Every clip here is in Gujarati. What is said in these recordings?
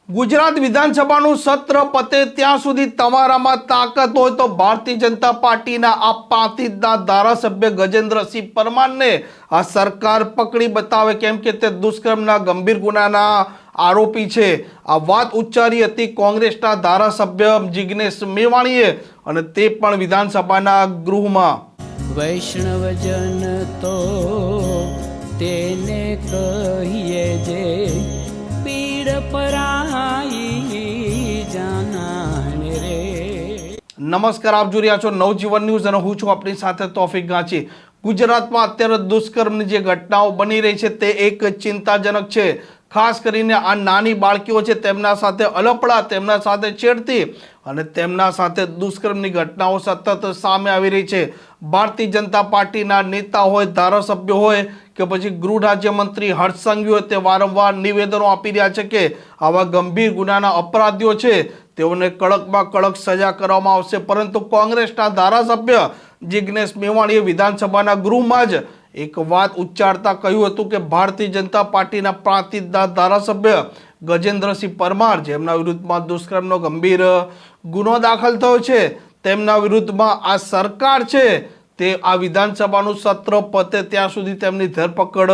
ગુજરાત વિધાનસભાનું સત્ર પતે ત્યાં સુધી તમારામાં તાકાત હોય તો ભારતીય જનતા પાર્ટીના આ પાટીદાર ધારાસભ્ય ગજેન્દ્રસિંહ પરમારને આ સરકાર પકડી બતાવે, કેમ કે તે દુષ્કર્મના ગંભીર ગુનાના આરોપી છે। આ વાત ઉચ્ચારી હતી કોંગ્રેસના ધારાસભ્ય જિગ્નેશ મેવાણીએ, અને તે પણ વિધાનસભાના ગૃહમાં। વૈષ્ણવજન તો તેને કહીએ જે પીડ પરાઈ જાનાને રે। નમસ્કાર, આપ જોઈ રહ્યા છો નવજીવન ન્યૂઝ અને હું છું આપની સાથે તોફિક ગાંચી। ગુજરાતમાં અત્યારે દુષ્કર્મની જે ઘટનાઓ બની રહી છે તે એક ચિંતાજનક છે। ખાસ કરીને આ નાની બાળકીઓ છે, તેમના સાથે અલપડા, તેમના સાથે છેડતી અને તેમના સાથે દુષ્કર્મની ઘટનાઓ સતત સામે આવી રહી છે। ભારતીય જનતા પાર્ટીના નેતા હોય, ધારાસભ્યો હોય કે પછી ગૃહ રાજ્યમંત્રી હર્ષ સંઘવી હોય, તે વારંવાર નિવેદનો આપી રહ્યા છે કે આવા ગંભીર ગુનાના અપરાધીઓ છે તેઓને કડકમાં કડક સજા કરવામાં આવશે। પરંતુ કોંગ્રેસના ધારાસભ્ય જિગ્નેશ મેવાણીએ વિધાનસભાના ગૃહમાં જ એક વાત ઉચ્ચારતા કહ્યું હતું કે ભારતીય જનતા પાર્ટીના પાટીદાર ધારાસભ્ય ગજેન્દ્રસિંહ પરમાર, જેમના વિરુદ્ધમાં દુષ્કર્મનો ગંભીર ગુનો દાખલ થયો છે, તેમના વિરુદ્ધમાં આ સરકાર છે તે આ વિધાનસભાનું સત્ર પતે ત્યાં સુધી તેમની ધરપકડ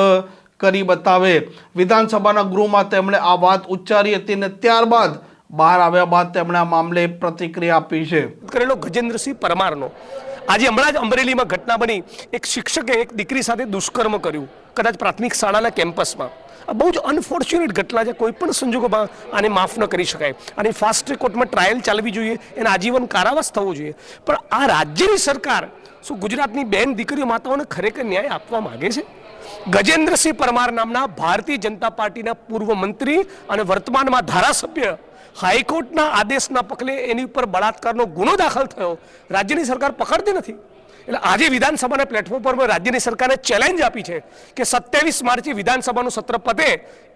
કરી બતાવે। વિધાનસભાના ગૃહમાં તેમણે આ વાત ઉચ્ચારી હતી અને ત્યારબાદ બહાર આવ્યા બાદ તેમણે આ મામલે પ્રતિક્રિયા આપી છે। કરેલો ગજેન્દ્રસિંહ પરમારનો આજે હમણાં જ અમરેલીમાં ઘટના બની, એક શિક્ષકે એક દીકરી સાથે દુષ્કર્મ કર્યું, કદાચ પ્રાથમિક શાળાના કેમ્પસમાં। આ બહુ જ અનફોર્ચ્યુનેટ ઘટના છે, કોઈ પણ સંજોગોમાં આને માફ ન કરી શકાય। અને ફાસ્ટ ટ્રેક કોર્ટમાં ટ્રાયલ ચાલવી જોઈએ, એને આજીવન કારાવાસ થવો જોઈએ। પણ આ રાજ્યની સરકાર શું ગુજરાતની બેન દીકરીઓ માતાઓને ખરેખર ન્યાય આપવા માંગે છે? ગજેન્દ્રસિંહ પરમાર નામના ભારતીય જનતા પાર્ટીના પૂર્વ મંત્રી અને વર્તમાનમાં ધારાસભ્ય હાઈકોર્ટના આદેશના પગલે એની ઉપર બળાત્કારનો ગુનો દાખલ થયો, રાજ્યની સરકાર પકડતી નથી। એટલે આજે વિધાનસભાના પ્લેટફોર્મ પર રાજ્યની સરકારને ચેલેન્જ આપી છે કે 27 માર્ચે વિધાનસભાનું સત્ર પતે,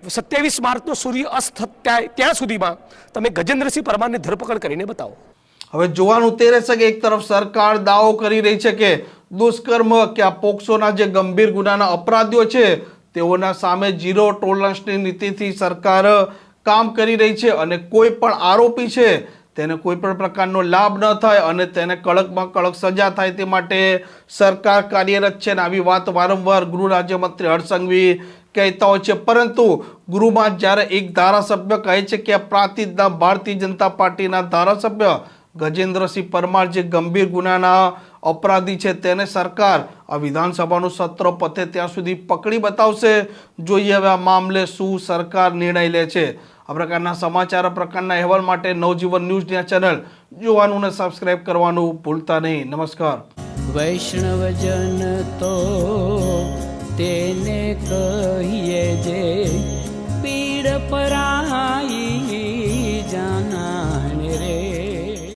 27 માર્ચનો સૂર્ય અસ્ત ત્યાં સુધીમાં તમે ગજેન્દ્રસિંહ પરમારની ધરપકડ કરીને બતાવો। હવે જોવાનું તે રહેશે કે એક તરફ સરકાર દાવો કરી રહી છે કે દુષ્કર્મ કે આ પોક્સોના જે ગંભીર ગુનાના અપરાધીઓ છે તેઓના સામે ઝીરો ટોલરન્સની નીતિથી સરકાર કામ કરી રહી છે, અને કોઈ પણ આરોપી છે તેને કોઈ પણ પ્રકારનો લાભ ન થાય અને તેને કડકમાં કડક સજા થાય તે માટે સરકાર કાર્યરત છે। અને આવી વાત વારંવાર ગૃહ રાજ્યમંત્રી હર્ષ સંઘવી કહેતા હોય છે, પરંતુ ગૃહમાં જ્યારે એક ધારાસભ્ય કહે છે કે પાટીદાર ભારતીય જનતા પાર્ટીના ધારાસભ્ય ગજેન્દ્રસિંહ પરમાર જે ગંભીર ગુનાના અપરાધી છે તેને સરકાર આ વિધાનસભાનું સત્ર પતે ત્યાં સુધી પકડી બતાવશે। જોઈએ હવે આ મામલે શું સરકાર નિર્ણય લે છે। આ પ્રકારના સમાચાર, આ પ્રકારના અહેવાલ માટે નવજીવન ન્યૂઝની ચેનલ જોવાનું અને સબસ્ક્રાઇબ કરવાનું ભૂલતા નહીં। નમસ્કાર। વૈષ્ણવજન તો તેને કહીએ જે પીડ પરાઈ